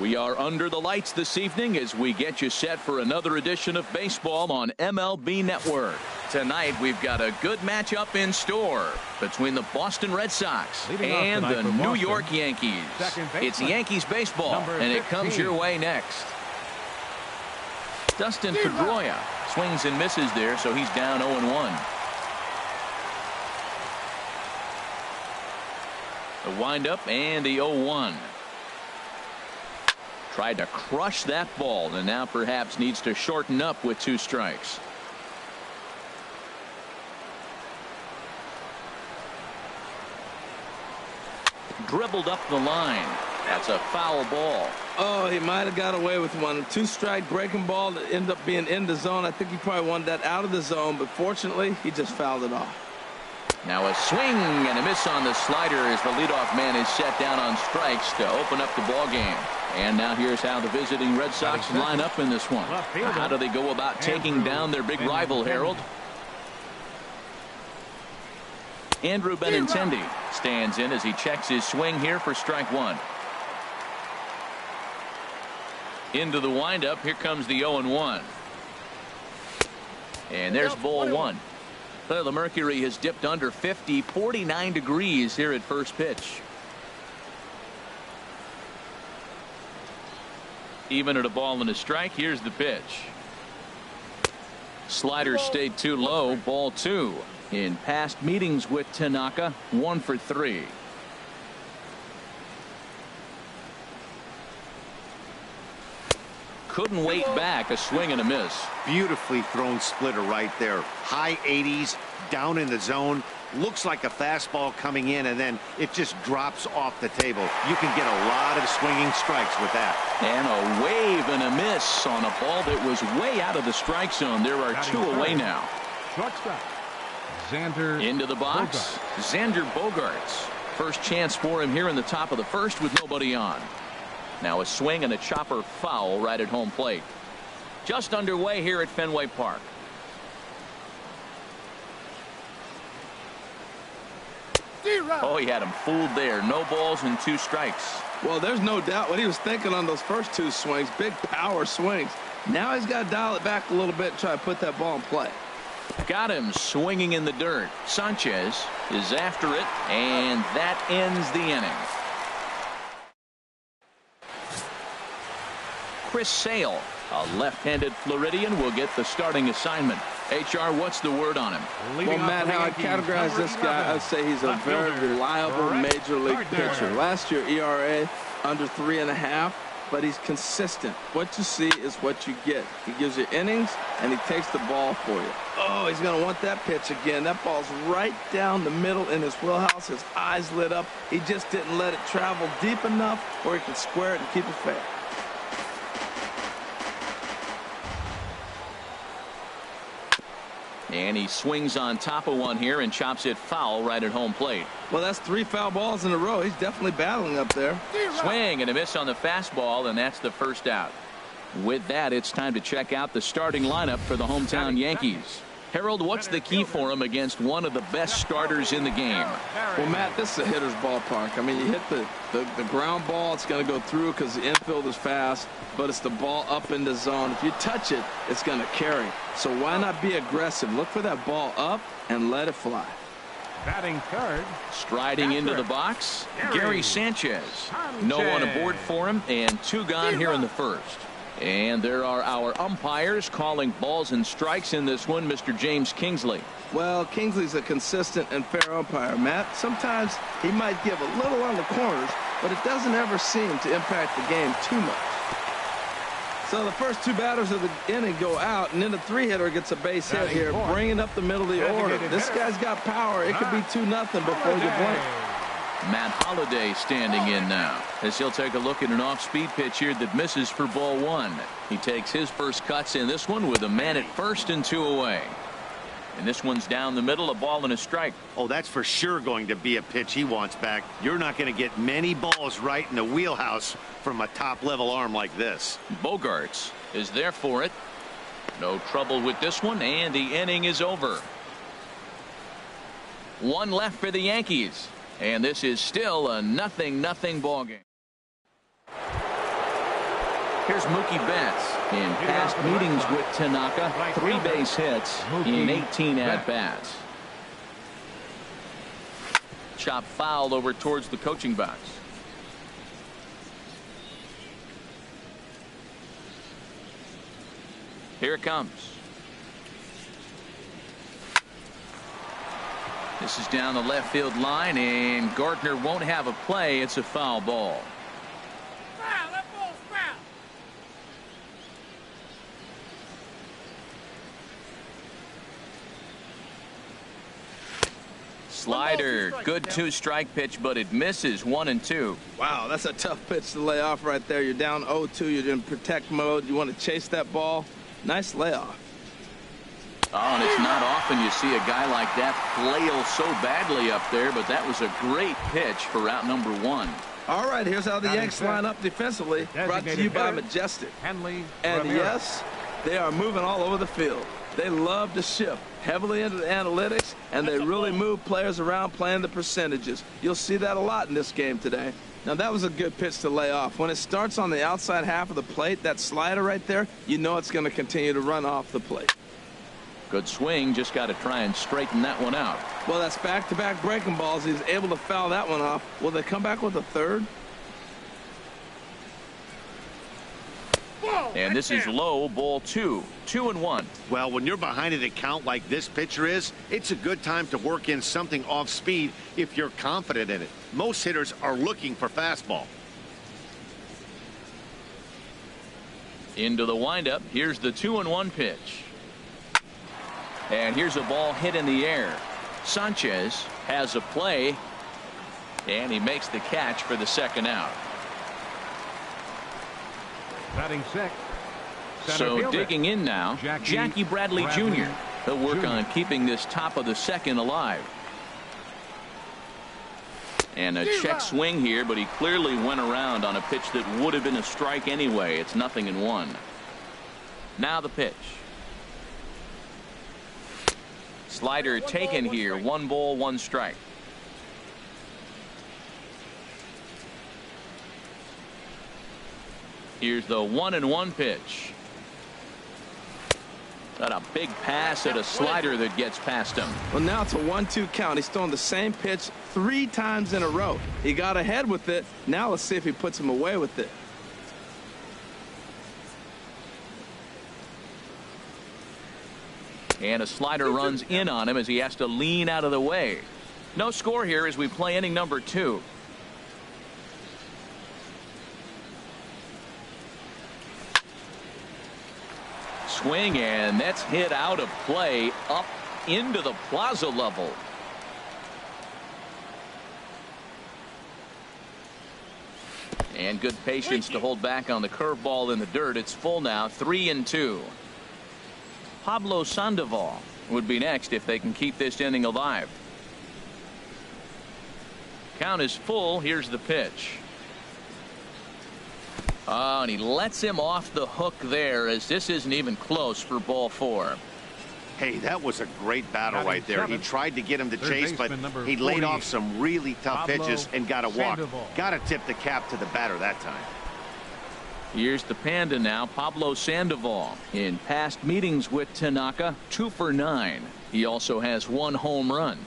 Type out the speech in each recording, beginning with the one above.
We are under the lights this evening as we get you set for another edition of baseball on MLB Network. Tonight we've got a good matchup in store between the Boston Red Sox and the New York Yankees. It's Yankees baseball, and it comes your way next. Dustin Pedroia swings and misses there, so he's down 0-1. The windup and the 0-1. Tried to crush that ball and now perhaps needs to shorten up with 2 strikes. Dribbled up the line. That's a foul ball. Oh, he might have got away with one. 2-strike breaking ball that ended up being in the zone. I think he probably wanted that out of the zone, but fortunately he just fouled it off. Now a swing and a miss on the slider as the leadoff man is set down on strikes to open up the ball game. And now here's how the visiting Red Sox line up in this one. How do they go about taking down their big rival, Harold? Andrew Benintendi stands in as he checks his swing here for strike 1. Into the windup. Here comes the 0-1. And there's ball 1. The mercury has dipped under 50, 49 degrees here at first pitch. Even at a ball and a strike. Here's the pitch. Slider stayed too low. Ball 2. In past meetings with Tanaka, 1 for 3. Couldn't wait back. A swing and a miss. Beautifully thrown splitter right there. High 80s, down in the zone. Looks like a fastball coming in, and then it just drops off the table. You can get a lot of swinging strikes with that. And a wave and a miss on a ball that was way out of the strike zone. There are 2 away now. Shortstop, Xander into the box. Xander Bogaerts. First chance for him here in the top of the first with nobody on. Now a swing and a chopper foul right at home plate. Just underway here at Fenway Park. Oh, he had him fooled there. No balls and 2 strikes. Well, there's no doubt what he was thinking on those first 2 swings. Big power swings. Now he's got to dial it back a little bit and try to put that ball in play. Got him swinging in the dirt. Sanchez is after it, and that ends the inning. Chris Sale, a left-handed Floridian, will get the starting assignment. HR, what's the word on him? Well, Matt, how I categorize this guy, I'd say he's a very reliable major league pitcher. Last year, ERA under 3.5, but he's consistent. What you see is what you get. He gives you innings, and he takes the ball for you. Oh, he's going to want that pitch again. That ball's right down the middle in his wheelhouse. His eyes lit up. He just didn't let it travel deep enough where he could square it and keep it fair. And he swings on top of one here and chops it foul right at home plate. Well, that's 3 foul balls in a row. He's definitely battling up there. Swing and a miss on the fastball, and that's the first out. With that, it's time to check out the starting lineup for the hometown Yankees. Harold, what's the key for him against one of the best starters in the game? Well, Matt, this is a hitter's ballpark. I mean, you hit the ground ball, it's going to go through because the infield is fast, but it's the ball up in the zone. If you touch it, it's going to carry. So why not be aggressive? Look for that ball up and let it fly. Batting third. Striding into the box, Gary Sanchez. No one aboard for him, and 2 gone here in the first. And there are our umpires calling balls and strikes in this one, Mr. James Kingsley. Well, Kingsley's a consistent and fair umpire, Matt. Sometimes he might give a little on the corners, but it doesn't ever seem to impact the game too much. So the first 2 batters of the inning go out, and then the 3-hitter gets a base hit here, bringing up the middle of the order. This guy's got power. It could be 2-0 before you blink. Matt Holliday standing in now as he'll take a look at an off-speed pitch here that misses for ball 1. He takes his first cuts in this one with a man at first and 2 away. And this one's down the middle, a ball and a strike. Oh, that's for sure going to be a pitch he wants back. You're not going to get many balls right in the wheelhouse from a top-level arm like this. Bogaerts is there for it. No trouble with this one, and the inning is over. 1 left for the Yankees. And this is still a 0-0 ball game. Here's Mookie Betts. In past meetings with Tanaka, 3 base hits in 18 at-bats. Chop foul over towards the coaching box. Here it comes. This is down the left field line, and Gardner won't have a play. It's a foul ball. Foul, that ball's foul. Slider, good 2-strike pitch, but it misses. 1-2. Wow, that's a tough pitch to lay off right there. You're down 0-2. You're in protect mode. You want to chase that ball. Nice layoff. Oh, and it's not often you see a guy like that flail so badly up there, but that was a great pitch for out number 1. All right, here's how the Yanks line up defensively. Brought to you by Majestic. And yes, they are moving all over the field. They love to shift heavily into the analytics, and they really move players around playing the percentages. You'll see that a lot in this game today. Now, that was a good pitch to lay off. When it starts on the outside half of the plate, that slider right there, you know it's going to continue to run off the plate. Good swing. Just got to try and straighten that one out. Well, that's back-to-back breaking balls. He's able to foul that one off. Will they come back with a third? And this is low, ball 2. 2-1. Well, when you're behind an account like this pitcher is, it's a good time to work in something off speed if you're confident in it. Most hitters are looking for fastball. Into the windup. Here's the 2-1 pitch. And here's a ball hit in the air. Sanchez has a play, and he makes the catch for the second out. Batting sixth. So digging in now, Jackie Bradley Jr. He'll work on keeping this top of the second alive. And a check swing here, but he clearly went around on a pitch that would have been a strike anyway. It's 0-1. Now the pitch. Slider taken here. 1 ball, 1 strike. Here's the 1-1 pitch. Got a big pass at a slider that gets past him. Well, now it's a 1-2 count. He's throwing the same pitch 3 times in a row. He got ahead with it. Now let's see if he puts him away with it. And a slider runs in on him as he has to lean out of the way. No score here as we play inning number 2. Swing, and that's hit out of play up into the plaza level. And good patience to hold back on the curveball in the dirt. It's full now. 3-2. Pablo Sandoval would be next if they can keep this inning alive. Count is full. Here's the pitch. Oh, and he lets him off the hook there as this isn't even close for ball 4. Hey, that was a great battle right there. He tried to get him to chase, but he laid off some really tough pitches and got a walk. Got to tip the cap to the batter that time. Here's the Panda now, Pablo Sandoval. In past meetings with Tanaka, 2 for 9. He also has 1 home run.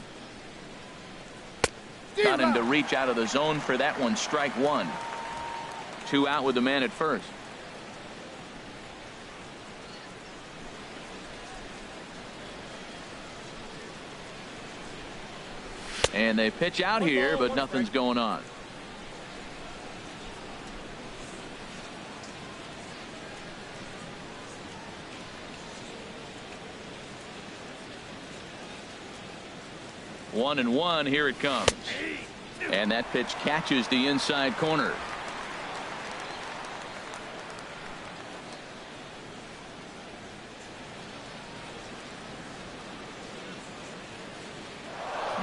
Got him to reach out of the zone for that one. Strike 1. 2 out with the man at first. And they pitch out here, but nothing's going on. One and one. Here it comes. And that pitch catches the inside corner.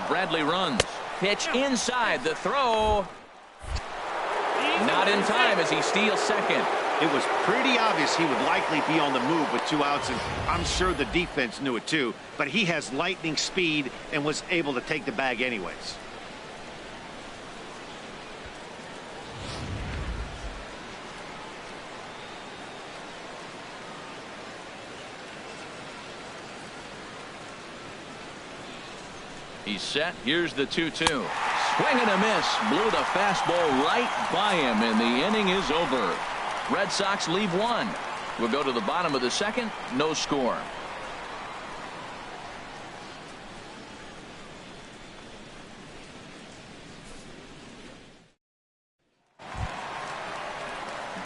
Bradley runs. Pitch inside. The throw. Not in time as he steals second. It was pretty obvious he would likely be on the move with 2 outs, and I'm sure the defense knew it too, but he has lightning speed and was able to take the bag anyways. He's set. Here's the 2-2. Swing and a miss. Blew the fastball right by him, and the inning is over. Red Sox leave one. We'll go to the bottom of the second. No score.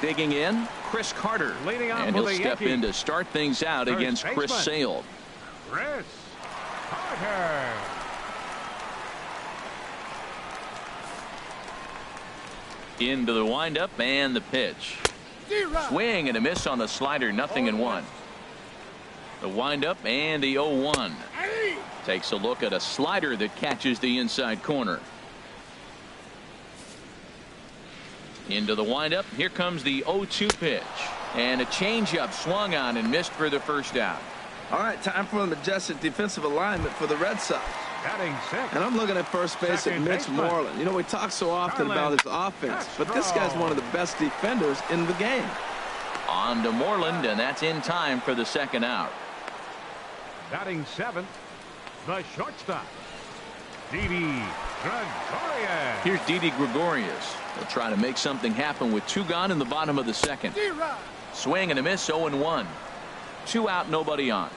Digging in, Chris Carter. And he'll step in to start things out against Chris Sale. Chris Carter. Into the windup and the pitch. Swing and a miss on the slider, 0-1. The windup and the 0-1. Takes a look at a slider that catches the inside corner. Into the windup. Here comes the 0-2 pitch. And a changeup swung on and missed for the first out. All right, time for the majestic defensive alignment for the Red Sox. And I'm looking at first base at Mitch Moreland. You know, we talk so often about his offense, but this guy's one of the best defenders in the game. On to Moreland, and that's in time for the second out. Batting seventh, the shortstop, Didi Gregorius. Here's Didi Gregorius. He'll try to make something happen with 2 gone in the bottom of the second. Swing and a miss, 0-1. 2 out, nobody on.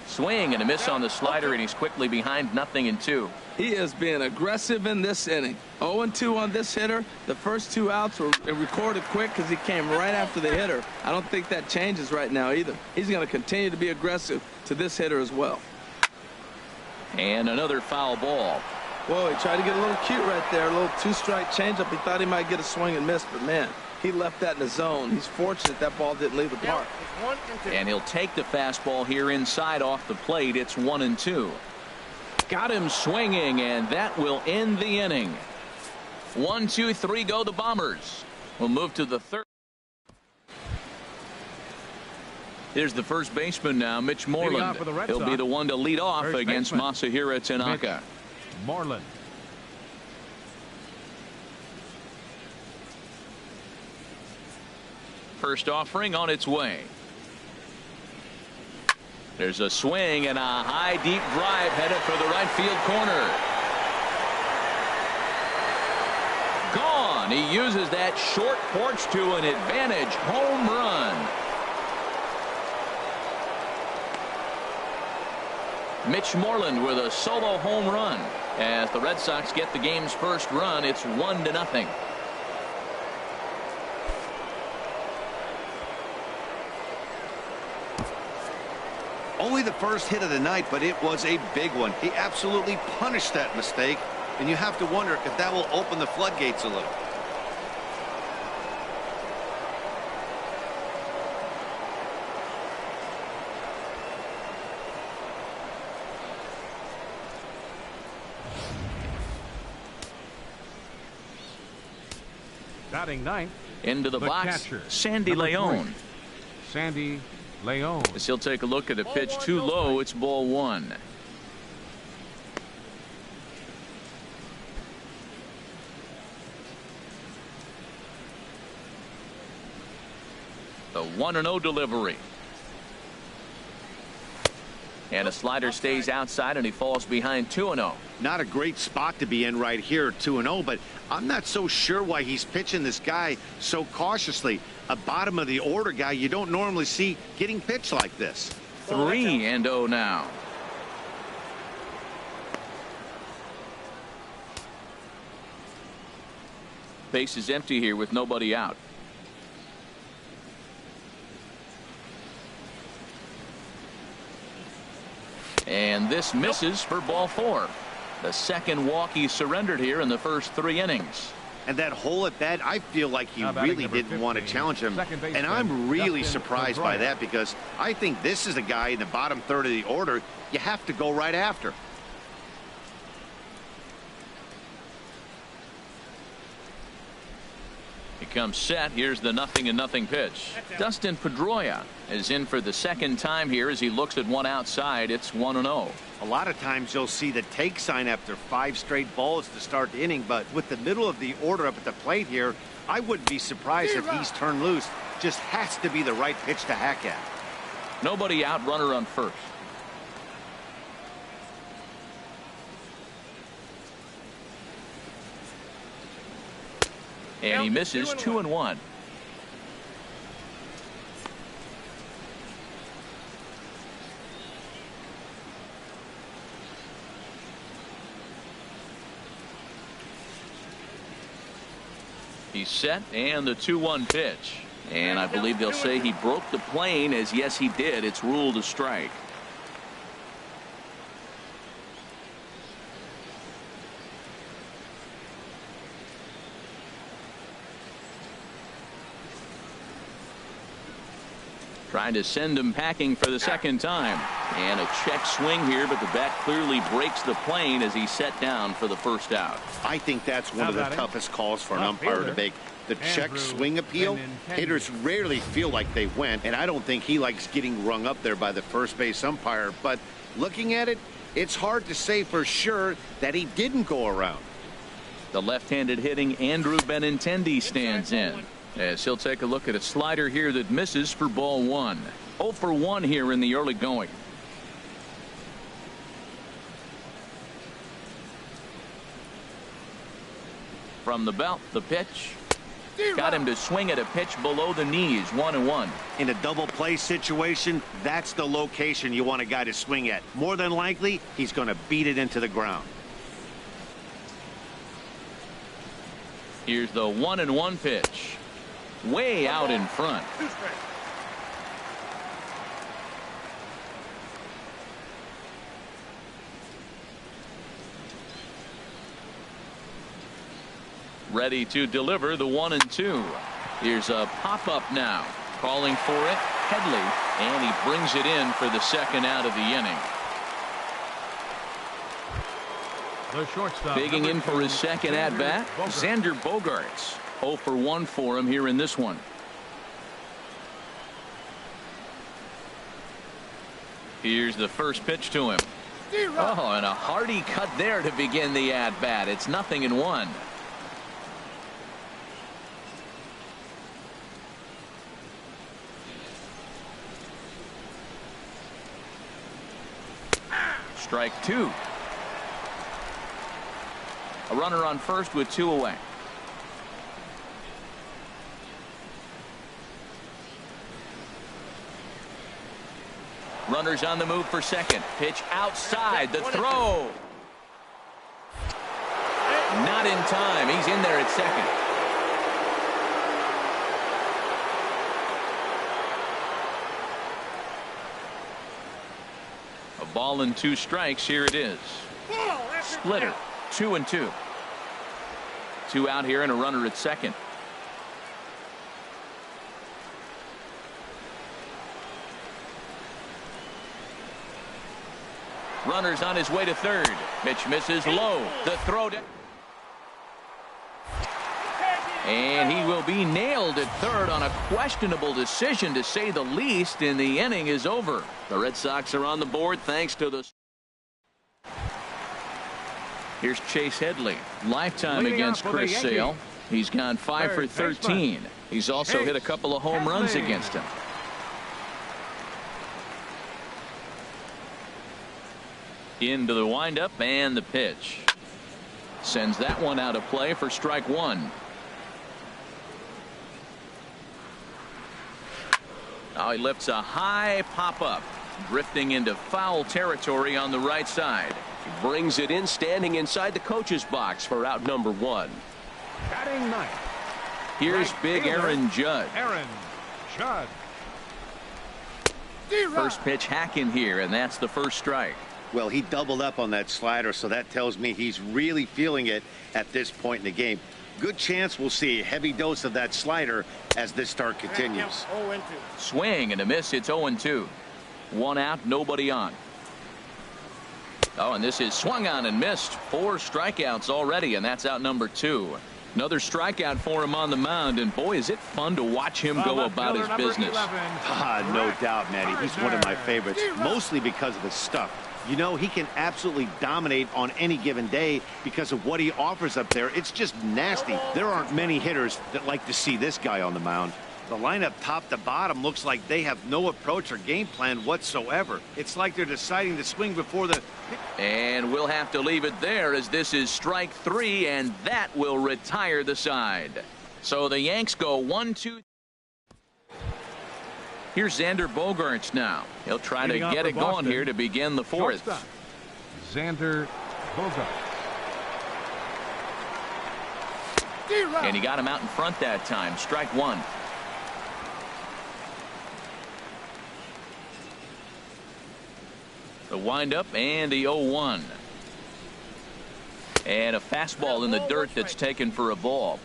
Swing and a miss on the slider, and he's quickly behind 0-2. He is being aggressive in this inning. 0-2 on this hitter. The first 2 outs were recorded quick because he came right after the hitter. I don't think that changes right now either. He's going to continue to be aggressive to this hitter as well. And another foul ball. Whoa, he tried to get a little cute right there. A little 2-strike changeup. He thought he might get a swing and miss, but man, he left that in the zone. He's fortunate that ball didn't leave the park. And he'll take the fastball here inside off the plate. It's 1-2. Got him swinging, and that will end the inning. 1, 2, 3 go the Bombers. We'll move to the third. Here's the first baseman now, Mitch Moreland. He'll be the one to lead off against Masahiro Tanaka. Moreland. First offering on its way. There's a swing and a high deep drive headed for the right field corner. Gone. He uses that short porch to an advantage home run. Mitch Moreland with a solo home run. As the Red Sox get the game's first run, it's 1-0. Only the first hit of the night, but it was a big one. He absolutely punished that mistake, and you have to wonder if that will open the floodgates a little. Batting ninth. Into the box, catcher, Sandy Leon. Sandy Leon. As he'll take a look at a pitch too low, it's ball 1. The 1-0 delivery. And a slider stays outside, and he falls behind 2-0. Not a great spot to be in right here, 2-0, but I'm not so sure why he's pitching this guy so cautiously. A bottom of the order guy you don't normally see getting pitched like this. 3-0 now. Base is empty here with nobody out. And this misses for ball 4. The second walk he surrendered here in the first 3 innings. And that hole at bat, I feel like he really didn't want to challenge him. And I'm really surprised by that, because I think this is a guy in the bottom third of the order you have to go right after. He comes set. Here's the 0-0 pitch. Dustin Pedroia is in for the second time here as he looks at one outside. It's 1-0. A lot of times you'll see the take sign after 5 straight balls to start the inning, but with the middle of the order up at the plate here, I wouldn't be surprised if he's turned loose. Just has to be the right pitch to hack at. Nobody out, runner on first. And he misses 2-1. He's set, and the 2-1 pitch. And I believe they'll say he broke the plane, as yes he did. It's ruled a strike. Trying to send him packing for the second time. And a check swing here, but the bat clearly breaks the plane as he's set down for the first out. I think that's one of the toughest calls for an umpire to make. The check swing appeal, hitters rarely feel like they went, and I don't think he likes getting rung up there by the first base umpire. But looking at it, it's hard to say for sure that he didn't go around. The left-handed hitting Andrew Benintendi stands in, as he'll take a look at a slider here that misses for ball 1. 0 for 1 here in the early going. From the belt, the pitch. Got him to swing at a pitch below the knees. 1-1. In a double play situation, that's the location you want a guy to swing at. More than likely, he's going to beat it into the ground. Here's the 1-1 pitch. Way out in front. Ready to deliver the 1-2. Here's a pop-up now. Calling for it, Headley, and he brings it in for the second out of the inning. The shortstop, Bigging in for his second at-bat, Xander Bogaerts. 0 for 1 for him here in this one. Here's the first pitch to him. Oh, and a hearty cut there to begin the at-bat. It's 0-1. Strike 2. A runner on first with 2 away. Runners on the move for second. Pitch outside. The throw. Not in time. He's in there at second. A ball and 2 strikes. Here it is. Splitter. 2-2. 2 out here and a runner at second. Runners on his way to third. Pitch misses low. The throw down. And he will be nailed at third on a questionable decision, to say the least, and the inning is over. The Red Sox are on the board thanks to the... Here's Chase Headley. Lifetime against Chris Sale. He's gone 5 for 13. He's also hit a couple of home runs against him. Into the windup and the pitch. Sends that one out of play for strike 1. Now he lifts a high pop-up, drifting into foul territory on the right side. He brings it in, standing inside the coach's box for out number 1. Batting ninth. Here's big Aaron Judge. Aaron Judge. First pitch hack in here, and that's the first strike. Well, he doubled up on that slider, so that tells me he's really feeling it at this point in the game. Good chance we'll see a heavy dose of that slider as this start continues. Swing and a miss. It's 0-2. 1 out, nobody on. Oh, and this is swung on and missed. 4 strikeouts already, and that's out number 2. Another strikeout for him on the mound, and boy, is it fun to watch him go about his business. No doubt, Matty. He's one of my favorites, mostly because of his stuff. You know, he can absolutely dominate on any given day because of what he offers up there. It's just nasty. There aren't many hitters that like to see this guy on the mound. The lineup top to bottom looks like they have no approach or game plan whatsoever. It's like they're deciding to swing before the... And we'll have to leave it there, as this is strike 3, and that will retire the side. So the Yanks go 1-2. Here's Xander Bogaerts now. He'll try to get it going here to begin the fourth. Shortstop, Xander Bogaerts. And he got him out in front that time. Strike one. The windup and the 0-1. And a fastball in the dirt that's taken for a ball.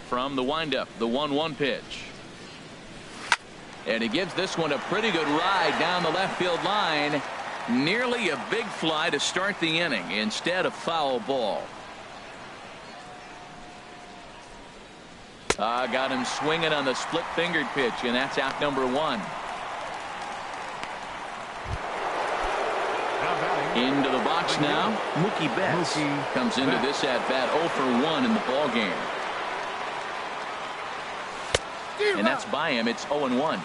From the windup, the 1-1 pitch. And he gives this one a pretty good ride down the left field line. Nearly a big fly to start the inning. Instead, a foul ball. Got him swinging on the split-fingered pitch, and that's out number one. Into the box now, Mookie Betts comes into this at-bat 0 for 1 in the ball game. And that's by him. It's 0-1.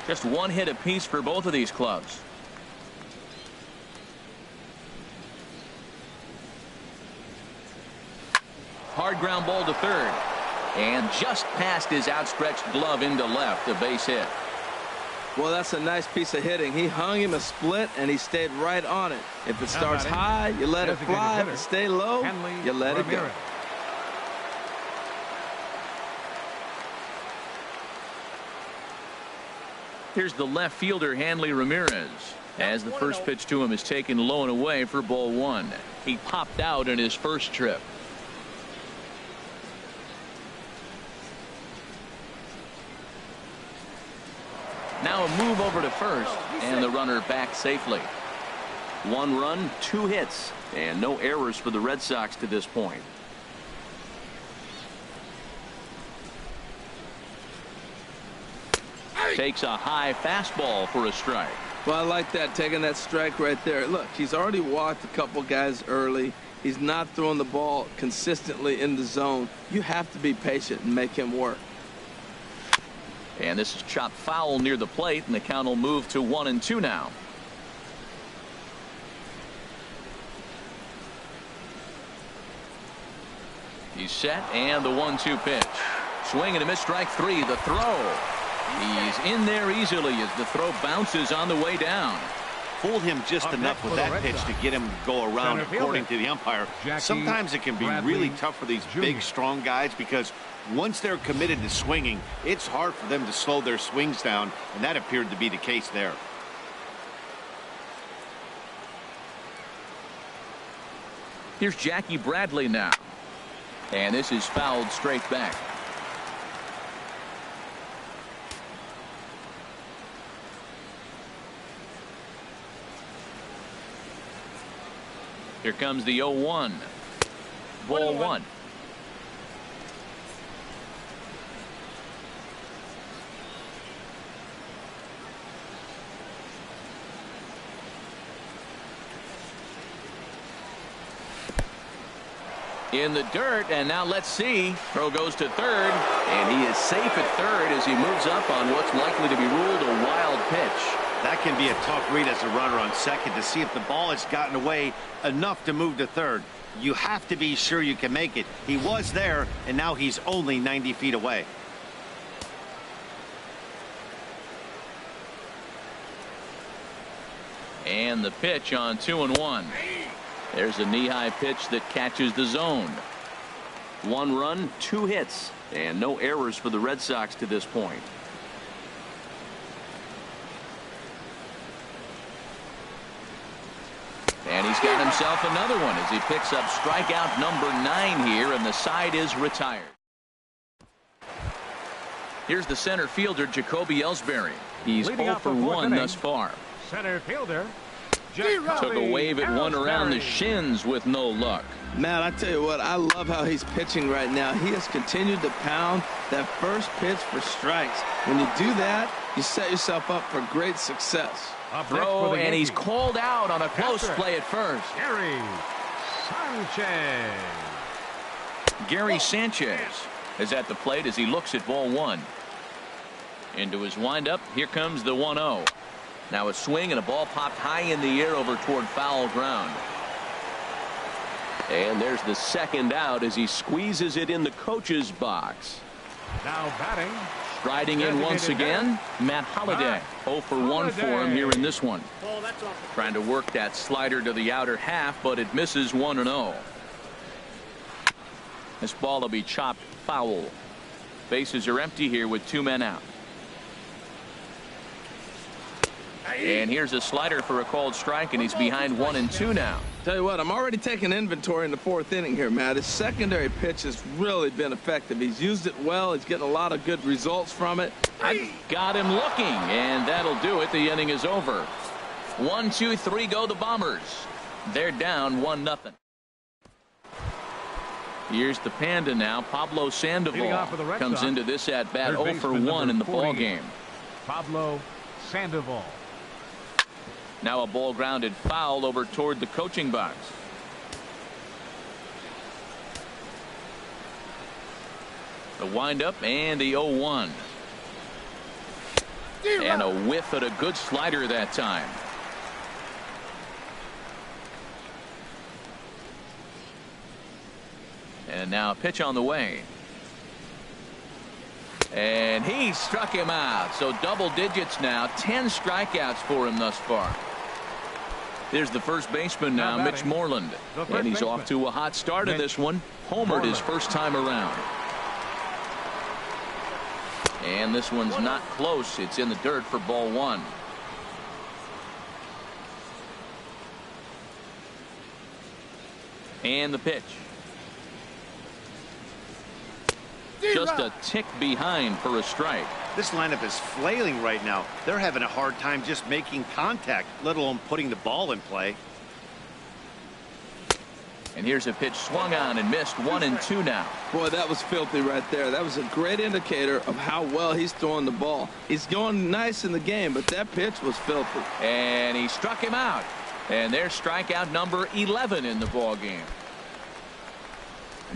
Just one hit apiece for both of these clubs. Hard ground ball to third. And just past his outstretched glove into left, a base hit. Well, that's a nice piece of hitting. He hung him a split, and he stayed right on it. If it starts high, you let it fly. If it stays low, you let it go. Here's the left fielder, Hanley Ramirez, as the first pitch to him is taken low and away for ball one. He popped out in his first trip. Now a move over to first, and the runner back safely. 1 run, 2 hits, and no errors for the Red Sox to this point. Takes a high fastball for a strike. Well, I like that, taking that strike right there. Look, he's already walked a couple guys early. He's not throwing the ball consistently in the zone. You have to be patient and make him work. And this is chopped foul near the plate, and the count will move to 1-2 now. He's set, and the 1-2 pitch. Swing and a miss, strike 3. The throw. He's in there easily as the throw bounces on the way down. Fooled him just enough with that pitch to get him to go around, according to the umpire. Sometimes it can be really tough for these big, strong guys because once they're committed to swinging, it's hard for them to slow their swings down, and that appeared to be the case there. Here's Jackie Bradley now. And this is fouled straight back. Here comes the 0-1. Ball 1. In the dirt, and now let's see. Throw goes to third, and he is safe at third as he moves up on what's likely to be ruled a wild pitch. That can be a tough read as a runner on second to see if the ball has gotten away enough to move to third. You have to be sure you can make it. He was there, and now he's only 90 feet away. And the pitch on 2-1. There's a knee-high pitch that catches the zone. 1 run, 2 hits, and no errors for the Red Sox to this point. And he's got himself another one as he picks up strikeout number 9 here, and the side is retired. Here's the center fielder, Jacoby Ellsbury. He's 0 for 1 thus far. Center fielder. Took a wave at one around the shins with no luck. Man, I tell you what, I love how he's pitching right now. He has continued to pound that first pitch for strikes. When you do that, you set yourself up for great success. Throw, and he's called out on a close play at first. Gary Sanchez is at the plate as he looks at ball 1. Into his windup, here comes the 1-0. Now a swing and a ball popped high in the air over toward foul ground. And there's the second out as he squeezes it in the coach's box. Now batting. Striding in once again, Matt Holliday. 0 for 1 for him here in this one. Trying to work that slider to the outer half, but it misses 1-0. This ball will be chopped foul. Bases are empty here with 2 men out. And here's a slider for a called strike, and he's behind 1-2 now. Tell you what, I'm already taking inventory in the 4th inning here, Matt. His secondary pitch has really been effective. He's used it well. He's getting a lot of good results from it. I got him looking, and that'll do it. The inning is over. 1, 2, 3 go the Bombers. They're down 1-0. Here's the Panda now. Pablo Sandoval comes into this at bat 0 for 1 in the ball game. Pablo Sandoval. Now a ball grounded foul over toward the coaching box. The windup and the 0-1. And a whiff at a good slider that time. And now a pitch on the way. And he struck him out. So double digits now. 10 strikeouts for him thus far. Here's the first baseman now, Mitch Moreland. And he's off to a hot start in this one. Homered his first time around. And this one's not close. It's in the dirt for ball 1. And the pitch. Just a tick behind for a strike. This lineup is flailing right now. They're having a hard time just making contact, let alone putting the ball in play. And here's a pitch swung on and missed. 1-2 now. Boy, that was filthy right there. That was a great indicator of how well he's throwing the ball. He's going nice in the game, but that pitch was filthy. And he struck him out. And there's strikeout number 11 in the ball game.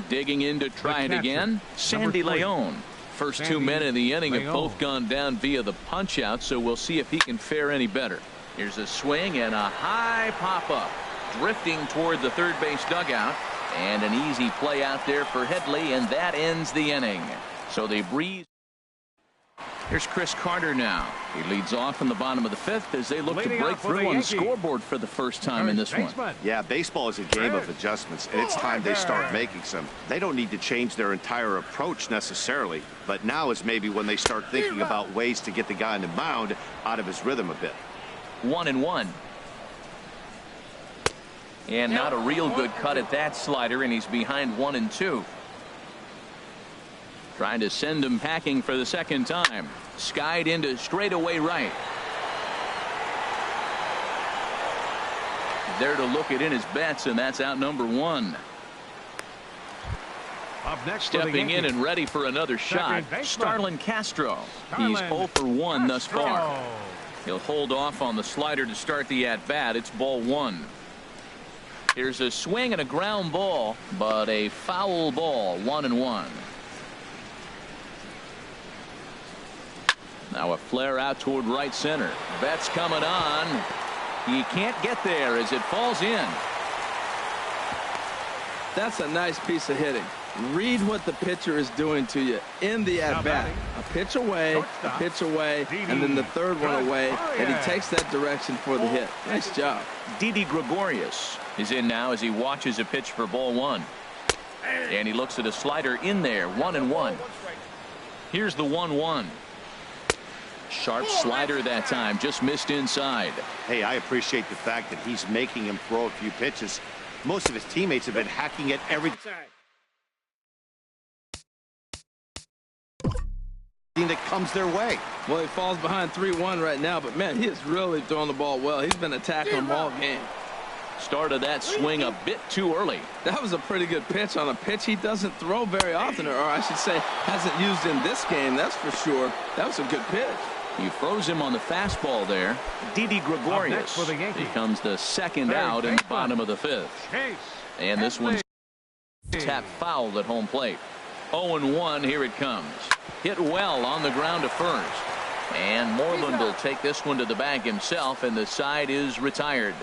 Digging in to try it again, Sandy Leon. First 2 men in the inning have both gone down via the punch out, so we'll see if he can fare any better. Here's a swing and a high pop up, drifting toward the third base dugout, and an easy play out there for Headley, and that ends the inning. So they breeze. Here's Chris Carter now. He leads off in the bottom of the 5th as they look to break through on the scoreboard for the first time in this one. Yeah, baseball is a game of adjustments, and it's time they start making some. They don't need to change their entire approach necessarily, but now is maybe when they start thinking about ways to get the guy on the mound out of his rhythm a bit. 1-1. And not a real good cut at that slider, and he's behind 1-2. Trying to send him packing for the second time. Skied into straightaway right. There to look it in his bets, and that's out number 1. Up next, stepping in and ready for another shot, Starlin Castro. He's 0 for 1 thus far. He'll hold off on the slider to start the at-bat. It's ball 1. Here's a swing and a ground ball, but a foul ball. 1-1. Now a flare out toward right center. Betts coming on. He can't get there as it falls in. That's a nice piece of hitting. Read what the pitcher is doing to you in the at-bat. A pitch away, and then the third one away, and he takes that direction for the hit. Nice job. Didi Gregorius is in now as he watches a pitch for ball 1. And he looks at a slider in there. 1-1. Here's the 1-1. Sharp slider that time, just missed inside. Hey, I appreciate the fact that he's making him throw a few pitches. Most of his teammates have been hacking at every that comes their way. Well, he falls behind 3-1 right now, but man, he is really throwing the ball well. He's been attacking them all game. Started that swing a bit too early. That was a pretty good pitch on a pitch he doesn't throw very often, or I should say hasn't used in this game, that's for sure. That was a good pitch. He froze him on the fastball there. Didi Gregorius becomes the second out in the bottom of the 5th. And this one's tapped foul at home plate. 0-1, here it comes. Hit well on the ground to first. And Moreland will take this one to the bag himself, and the side is retired.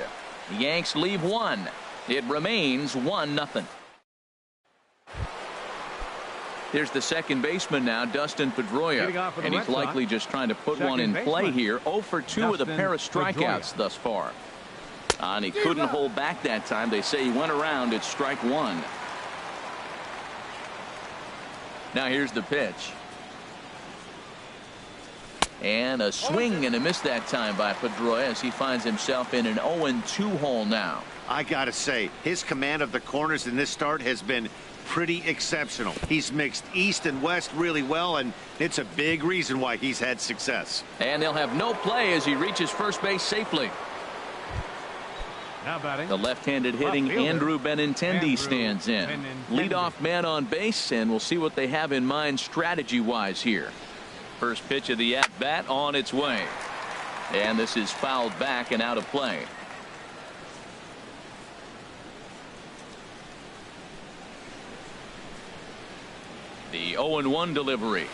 The Yanks leave one. It remains 1-0. Here's the second baseman now, Dustin Pedroia, and he's likely just trying to put one in play here. 0 for 2 with a pair of strikeouts thus far. And he couldn't hold back that time. They say he went around. It's strike one. Now here's the pitch. And a swing and a miss that time by Pedroia as he finds himself in an 0-2 hole now. I gotta say, his command of the corners in this start has been pretty exceptional. He's mixed east and west really well, and it's a big reason why he's had success. And they'll have no play as he reaches first base safely. Now batting, the left-handed hitting Andrew Benintendi stands in. Leadoff man on base, and we'll see what they have in mind strategy-wise here. First pitch of the at-bat on its way. And this is fouled back and out of play. The 0-1 delivery.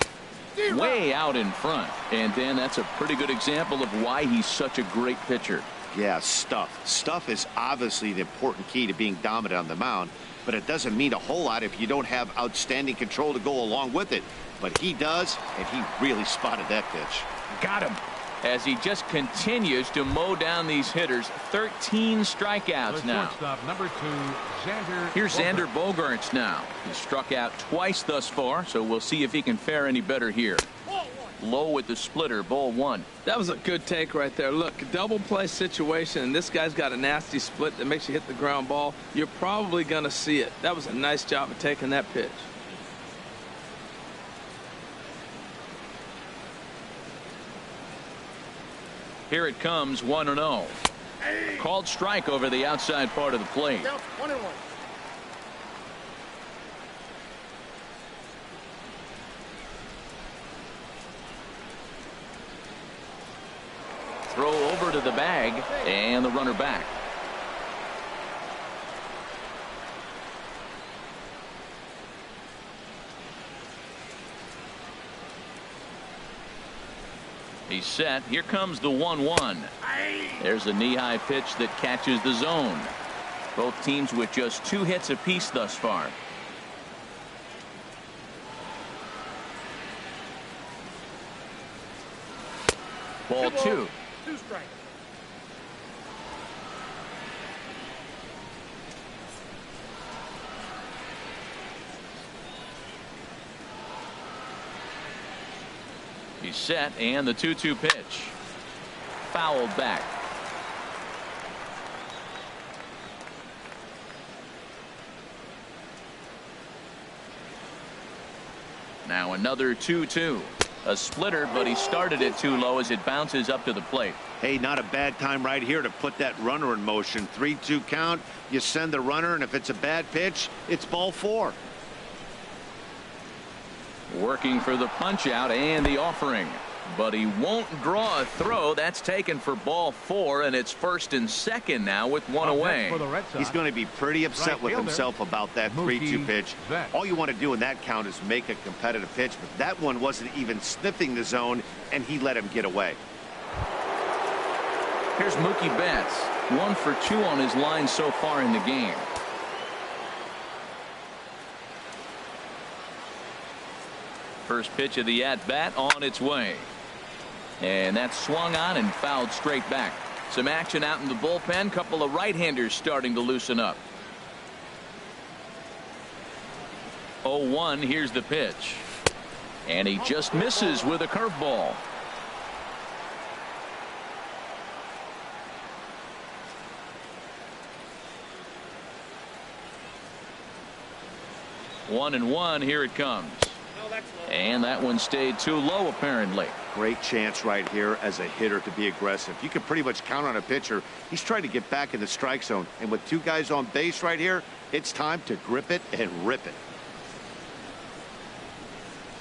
Way out in front. And Dan, that's a pretty good example of why he's such a great pitcher. Yeah, stuff. Stuff is obviously the important key to being dominant on the mound, but it doesn't mean a whole lot if you don't have outstanding control to go along with it. But he does, and he really spotted that pitch. Got him. As he just continues to mow down these hitters. 13 strikeouts now. Number 2, Xander. Here's Xander Bogaerts now. He's struck out twice thus far, so we'll see if he can fare any better here. Low with the splitter, ball one. That was a good take right there. Look, double play situation, and this guy's got a nasty split that makes you hit the ground ball. You're probably going to see it. That was a nice job of taking that pitch. Here it comes, 1-0. Called strike over the outside part of the plate. 1-1. Throw over to the bag, and the runner back. He's set. Here comes the 1-1. There's a knee-high pitch that catches the zone. Both teams with just 2 hits apiece thus far. Ball 2. 2 strikes. He's set, and the 2-2 pitch. Fouled back. Now another 2-2. A splitter, but he started it too low as it bounces up to the plate. Hey, not a bad time right here to put that runner in motion. 3-2 count. You send the runner, and if it's a bad pitch, it's ball 4. Working for the punch out and the offering, but he won't draw a throw. That's taken for ball 4, and it's first and second now with one away. He's going to be pretty upset with himself about that 3-2 pitch. All you want to do in that count is make a competitive pitch, but that one wasn't even sniffing the zone, and he let him get away. Here's Mookie Betts. 1 for 2 on his line so far in the game. First pitch of the at-bat on its way. And that's swung on and fouled straight back. Some action out in the bullpen. Couple of right-handers starting to loosen up. 0-1. Here's the pitch. And he just misses with a curveball. One and one. Here it comes. And that one stayed too low, apparently. Great chance right here as a hitter to be aggressive. You can pretty much count on a pitcher. He's trying to get back in the strike zone. And with 2 guys on base right here, it's time to grip it and rip it.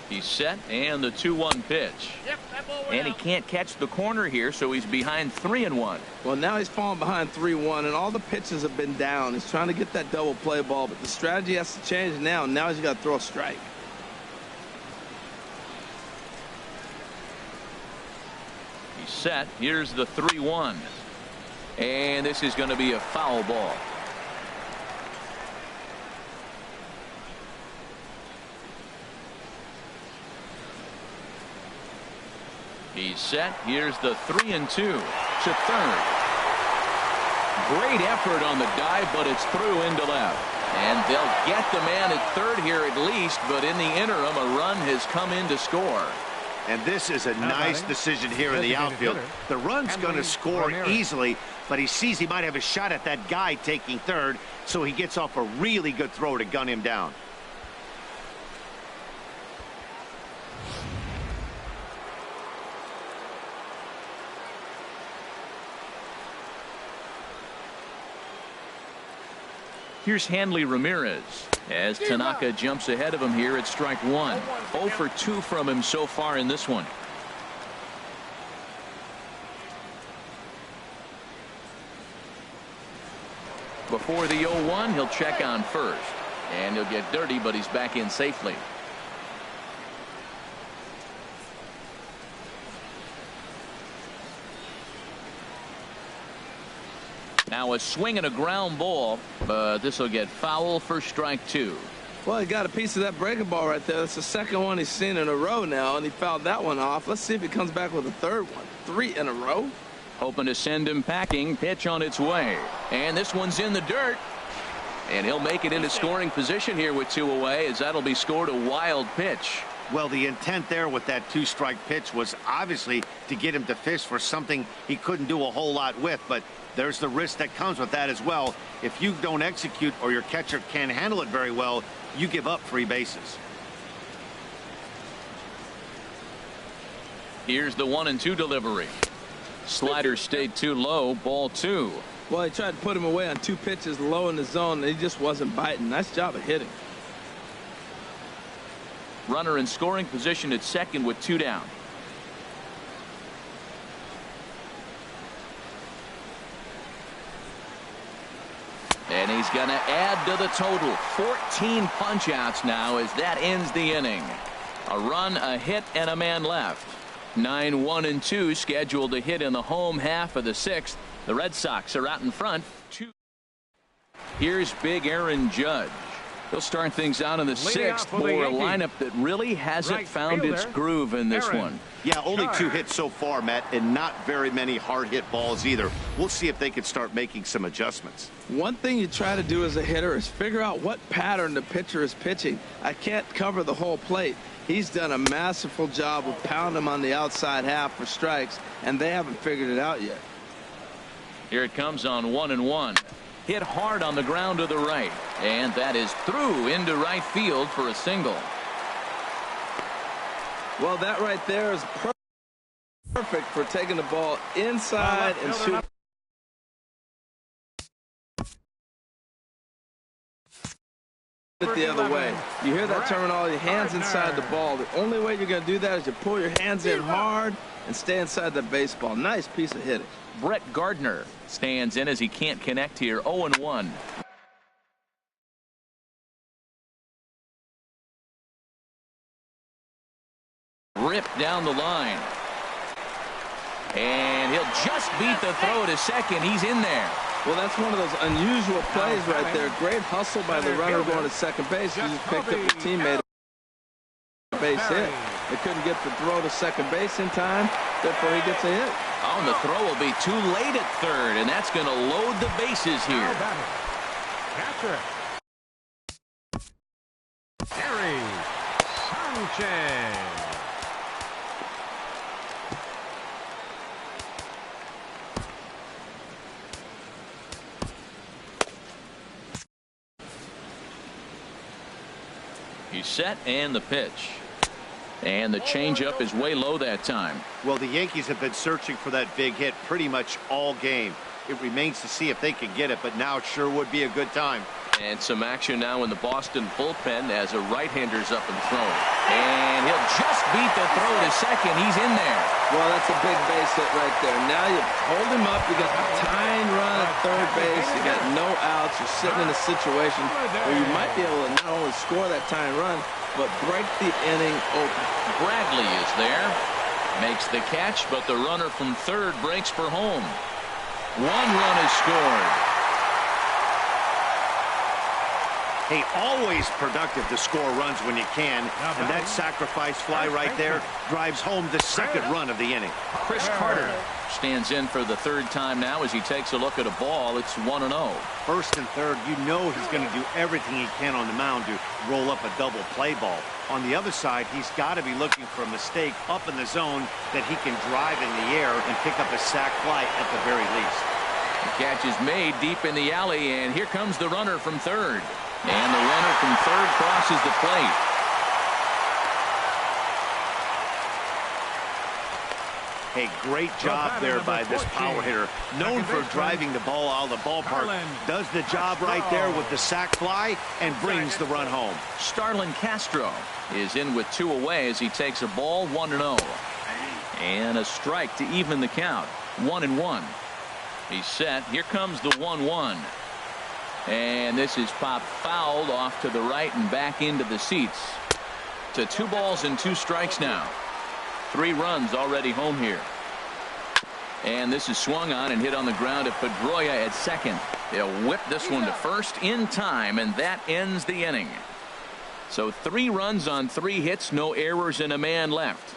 He's set, and the 2-1 pitch. And he can't catch the corner here, so he's behind 3-1. Well, now he's falling behind 3-1, and all the pitches have been down. He's trying to get that double play ball, but the strategy has to change now. Now he's got to throw a strike. He's set. Here's the 3-1. And this is going to be a foul ball. He's set. Here's the 3-2 to third. Great effort on the dive, but it's through into left. And they'll get the man at third here at least, but in the interim, a run has come in to score. And this is a nice decision here in the outfield. The run's going to score easily, but he sees he might have a shot at that guy taking third, so he gets off a really good throw to gun him down. Here's Hanley Ramirez as Tanaka jumps ahead of him here at strike one. 0 for 2 from him so far in this one. Before the 0-1, he'll check on first. And he'll get dirty, but he's back in safely. Now a swing and a ground ball, but this will get foul for strike 2. Well, he got a piece of that breaking ball right there. That's the second one he's seen in a row now, and he fouled that one off. Let's see if he comes back with a third one. 3 in a row. Hoping to send him packing. Pitch on its way. And this one's in the dirt. And he'll make it into scoring position here with 2 away, as that'll be scored a wild pitch. Well, the intent there with that 2-strike pitch was obviously to get him to fish for something he couldn't do a whole lot with, but there's the risk that comes with that as well. If you don't execute or your catcher can't handle it very well, you give up 3 bases. Here's the 1-2 delivery. Slider stayed too low. Ball 2. Well, he tried to put him away on 2 pitches low in the zone, and he just wasn't biting. Nice job of hitting. Runner in scoring position at second with 2 down. And he's going to add to the total. 14 punch-outs now as that ends the inning. A run, a hit, and a man left. 9-1-2 scheduled to hit in the home half of the 6th. The Red Sox are out in front. Here's big Aaron Judge. He'll start things out in the 6th for a lineup that really hasn't found its groove in this one. Yeah, only 2 hits so far, Matt, and not very many hard hit balls either. We'll see if they can start making some adjustments. One thing you try to do as a hitter is figure out what pattern the pitcher is pitching. I can't cover the whole plate. He's done a masterful job of pounding him on the outside half for strikes, and they haven't figured it out yet. Here it comes on 1-1. Hit hard on the ground to the right, and that is through into right field for a single. Well, that right there is perfect for taking the ball inside and shooting it the other way. You hear that terminology, hands inside the ball. The only way you're going to do that is you pull your hands in hard and stay inside the baseball. Nice piece of hitting. Brett Gardner stands in as he can't connect here. 0-1. Ripped down the line. And he'll just beat the throw to second. He's in there. Well, that's one of those unusual plays right there. Great hustle by the runner going to second base. He just picked up his teammate a base hit. They couldn't get the throw to second base in time. Therefore, he gets a hit. Oh, and the throw will be too late at third, and that's going to load the bases here. Catcher Harry Sanchez. He's set, and the pitch. And the changeup is way low that time. Well, the Yankees have been searching for that big hit pretty much all game. It remains to see if they can get it, but now it sure would be a good time. And some action now in the Boston bullpen as a right-hander's up and throwing. And he'll just beat the throw to second. He's in there. Well, that's a big base hit right there. Now you hold him up. You got the tying run at third base. You got no outs. You're sitting in a situation where you might be able to not only score that tying run, but break the inning open. Bradley is there. Makes the catch, but the runner from third breaks for home. 1 run is scored. Hey, always productive to score runs when you can, and that sacrifice fly right there drives home the second run of the inning. Chris Carter stands in for the third time now as he takes a look at a ball. It's 1-0. First and third, you know he's going to do everything he can on the mound to roll up a double play ball. On the other side, he's got to be looking for a mistake up in the zone that he can drive in the air and pick up a sac fly at the very least. The catch is made deep in the alley, and here comes the runner from third. And the runner from third crosses the plate. Hey, great job there by this power hitter. Known for driving the ball out of the ballpark. Does the job right there with the sac fly and brings the run home. Starlin Castro is in with 2 away as he takes a ball 1-0. And a strike to even the count. 1-1. He's set. Here comes the 1-1. And this is popped fouled off to the right and back into the seats. To 2 balls and 2 strikes now. 3 runs already home here. And this is swung on and hit on the ground to Pedroia at second. They'll whip this one to first in time, and that ends the inning. So 3 runs on 3 hits, no errors, and a man left.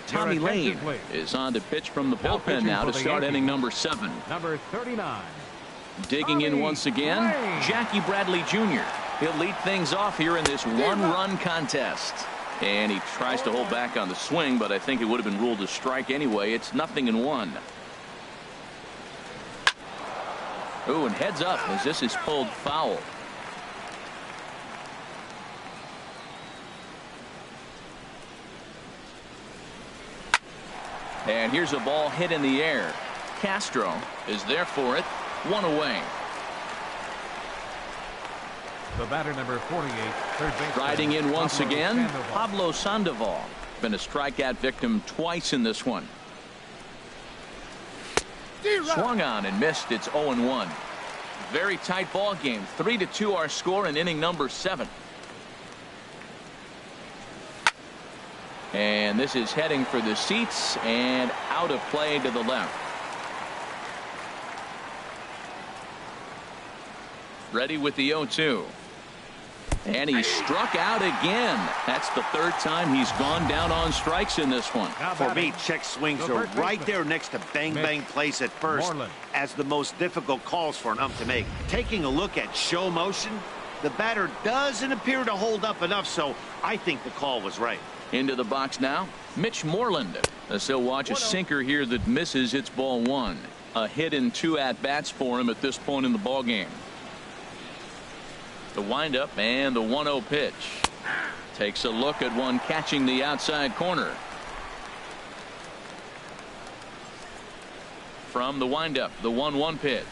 Tommy Lane is on to pitch from the bullpen now to start inning number 7. Number 39. Digging in once again, Jackie Bradley Jr. He'll lead things off here in this 1-run contest. And he tries to hold back on the swing, but I think it would have been ruled a strike anyway. It's 0-1. Ooh, and heads up as this is pulled foul. And here's a ball hit in the air. Castro is there for it. 1 away. The batter, number 48, third base. Riding in once again, Pablo Sandoval. Been a strikeout victim twice in this one. Swung on and missed. It's 0-1. Very tight ball game. 3-2 our score in inning number 7. And this is heading for the seats and out of play to the left. Ready with the 0-2. And he struck out again. That's the 3rd time he's gone down on strikes in this one. For me, check swings are right there next to bang plays at first as the most difficult calls for an ump to make. Taking a look at show motion, the batter doesn't appear to hold up enough, so I think the call was right. Into the box now, Mitch Moreland. As he'll watch a sinker here that misses. It's ball 1. A hit in 2 at-bats for him at this point in the ball game. The windup and the 1-0 pitch. Takes a look at one catching the outside corner. From the windup, the 1-1 pitch.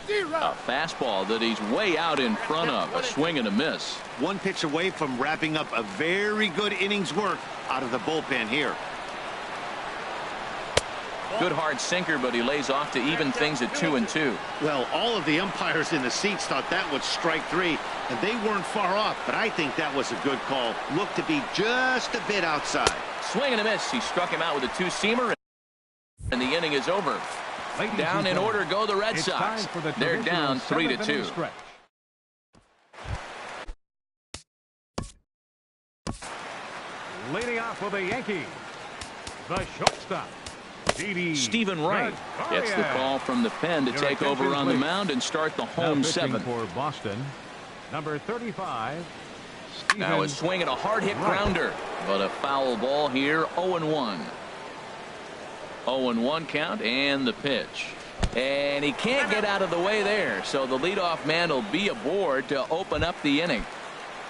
A fastball that he's way out in front of. A swing and a miss. 1 pitch away from wrapping up a very good innings work out of the bullpen here. Good hard sinker, but he lays off to even things at 2-2. Well, all of the umpires in the seats thought that was strike 3, and they weren't far off, but I think that was a good call. Looked to be just a bit outside. Swing and a miss. He struck him out with a 2-seamer, and the inning is over. Down in order go the Red Sox. They're down 3-2. Leading off for the Yankees, the shortstop, Stephen Wright gets the call from the pen to take over on the mound and start the home 7. For Boston, number 35. Now a swing and a hard hit grounder, but a foul ball here. 0-1. 0-1 count and the pitch. And he can't get out of the way there, so the leadoff man will be aboard to open up the inning.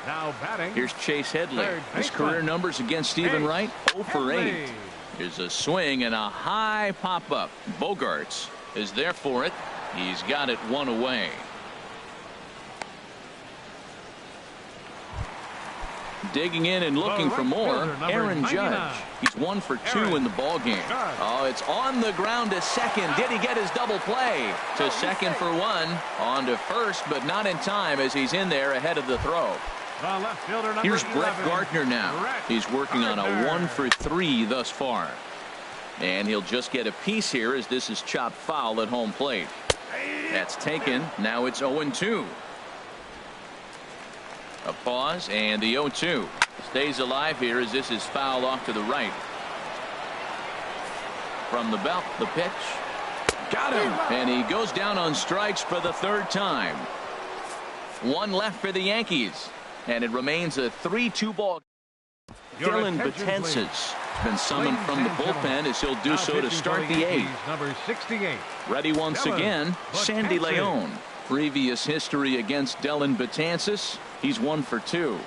Now batting. Here's Chase Headley. His career numbers against Stephen Wright, 0 for 8. Here's a swing and a high pop-up. Bogarts is there for it. He's got it 1 away. Digging in and looking for more, Aaron Judge. He's 1 for 2 in the ball game. Oh, it's on the ground to second. Did he get his double play? To second for 1. On to first, but not in time as he's in there ahead of the throw. The left fielder, number Here's Brett 11, Gardner now. Brett He's working on a Gardner. 1 for 3 thus far. And he'll just get a piece here as this is chopped foul at home plate. That's taken. Now it's 0-2. A pause and the 0-2. Stays alive here as this is fouled off to the right. From the belt, the pitch. Got him. And he goes down on strikes for the 3rd time. 1 left for the Yankees. And it remains a 3-2 ball. Dylan Betances been summoned from the bullpen as he'll do so to start the 8th. Number 68. Ready once again, Sandy Leon. Previous history against Dylan Betances. He's 1 for 2.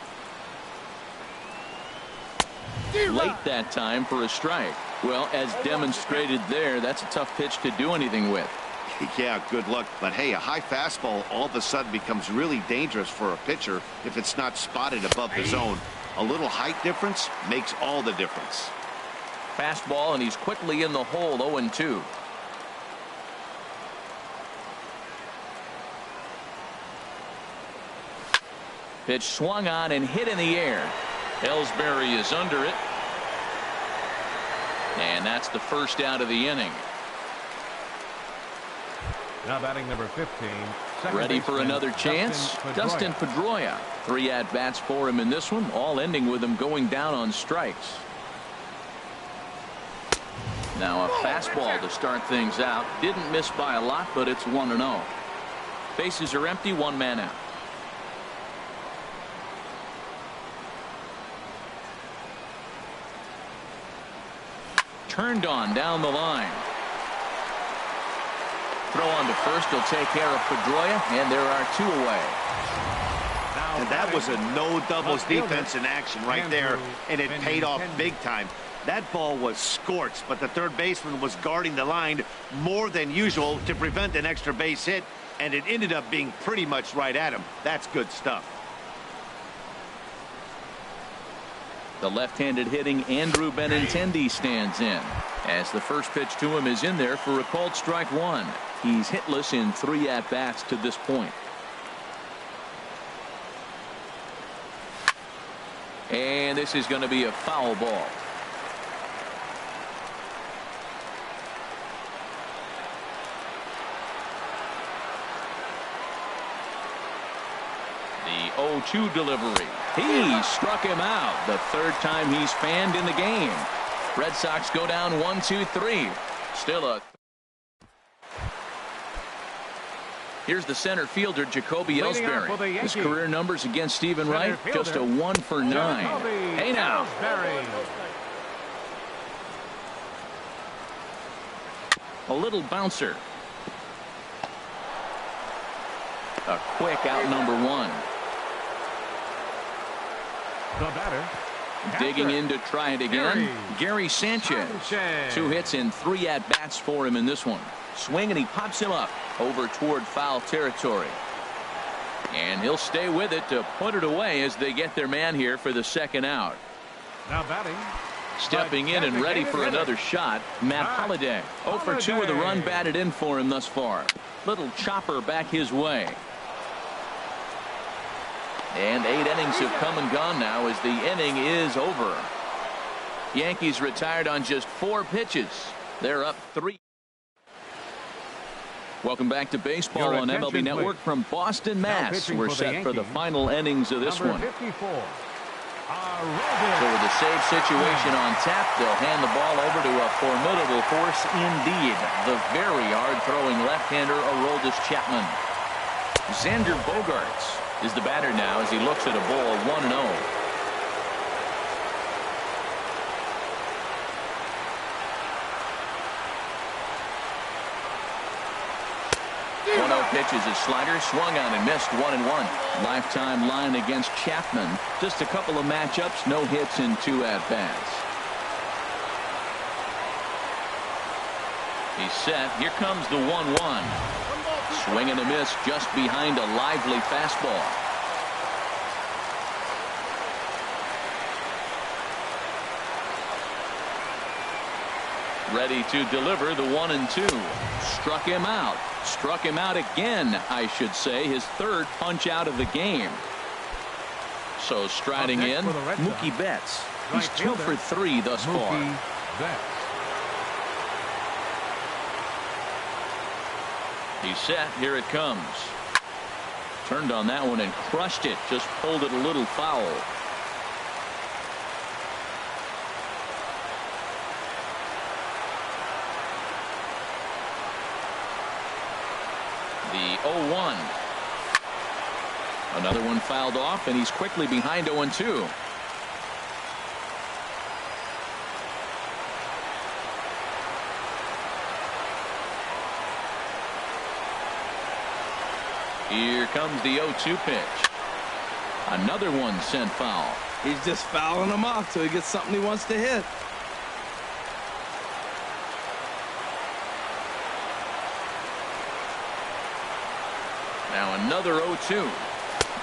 Late that time for a strike. Well, as demonstrated there, that's a tough pitch to do anything with. Yeah, good luck. But hey, a high fastball all of a sudden becomes really dangerous for a pitcher if it's not spotted above the zone. A little height difference makes all the difference. Fastball, and he's quickly in the hole. 0-2. Pitch swung on and hit in the air. Ellsbury is under it. And that's the first out of the inning. Now batting number 15. Ready for another chance? Dustin Pedroia. 3 at-bats for him in this one, all ending with him going down on strikes. Now a fastball to start things out. Didn't miss by a lot, but it's 1-0. Bases are empty, 1 man out. Turned on down the line. Throw on to first will take care of Pedroia, and there are 2 away. And that was a no doubles defense in action right there, and it paid off big time. That ball was scorched, but the third baseman was guarding the line more than usual to prevent an extra base hit, and it ended up being pretty much right at him. That's good stuff. The left-handed hitting Andrew Benintendi stands in as the first pitch to him is in there for a called strike 1. He's hitless in 3 at-bats to this point. And this is going to be a foul ball. The 0-2 delivery. He struck him out. The 3rd time he's fanned in the game. Red Sox go down 1-2-3. Still a. Here's the center fielder, Jacoby Ellsbury. His career numbers against Stephen Wright, just a 1 for 9. Hey now. A little bouncer. A quick out number 1. The batter. Digging in to try it again. Gary Sanchez. 2 hits and 3 at-bats for him in this one. Swing and he pops him up over toward foul territory. And he'll stay with it to put it away as they get their man here for the 2nd out. Now batting. Stepping in and ready for another shot, Matt Holliday. 0 for 2 with a run batted in for him thus far. Little chopper back his way. And 8 innings have come and gone now as the inning is over. Yankees retired on just 4 pitches. They're up 3. Welcome back to baseball on MLB Network from Boston, Mass. We're set for the final innings of this one. 54. So with a save situation on tap, they'll hand the ball over to a formidable force indeed. The very hard-throwing left-hander Aroldis Chapman. Xander Bogaerts is the batter now as he looks at a ball 1-0. Pitches his slider, swung on and missed 1-1. Lifetime line against Chapman. Just a couple of matchups, no hits in 2 at-bats. He's set. Here comes the 1-1. Swing and a miss just behind a lively fastball. Ready to deliver the 1-2. Struck him out. Struck him out again, I should say. His 3rd punch out of the game. So striding in, Mookie Betts. He's 2 for 3 thus far. He's set. Here it comes. Turned on that one and crushed it. Just pulled it a little foul. The 0-1. Another one fouled off, and he's quickly behind 0-2. Here comes the 0-2 pitch. Another one sent foul. He's just fouling them off till he gets something he wants to hit. Now another 0-2.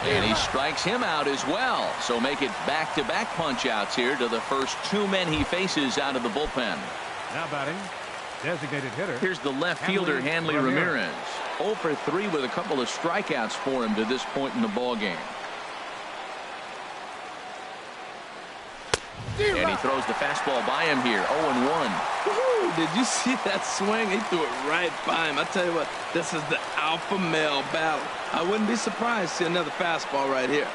And he strikes him out as well. So make it back-to-back punch-outs here to the first 2 men he faces out of the bullpen. Now batting, designated hitter. Here's the left fielder, Hanley Ramirez. 0 for 3 with a couple of strikeouts for him to this point in the ballgame. And he throws the fastball by him here. 0-1. Did you see that swing? He threw it right by him. I tell you what, this is the alpha male battle. I wouldn't be surprised to see another fastball right here.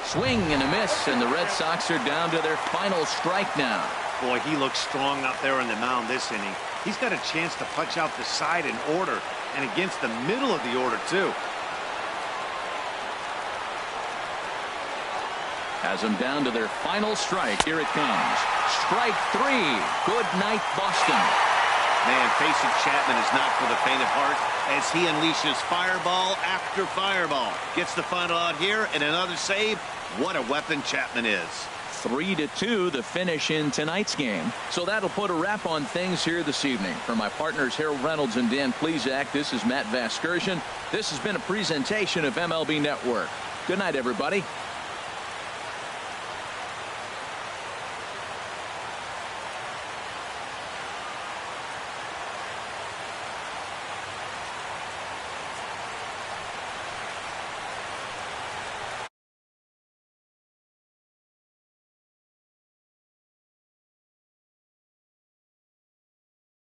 Swing and a miss, and the Red Sox are down to their final strike now. Boy, he looks strong out there on the mound this inning. He's got a chance to punch out the side in order, and against the middle of the order, too. Has them down to their final strike. Here it comes. Strike 3. Good night, Boston. Man, facing Chapman is not for the faint of heart as he unleashes fireball after fireball. Gets the final out here and another save. What a weapon Chapman is. 3-2 the finish in tonight's game. So that'll put a wrap on things here this evening. For my partners Harold Reynolds and Dan Plesac, this is Matt Vasgersian. This has been a presentation of MLB Network. Good night, everybody.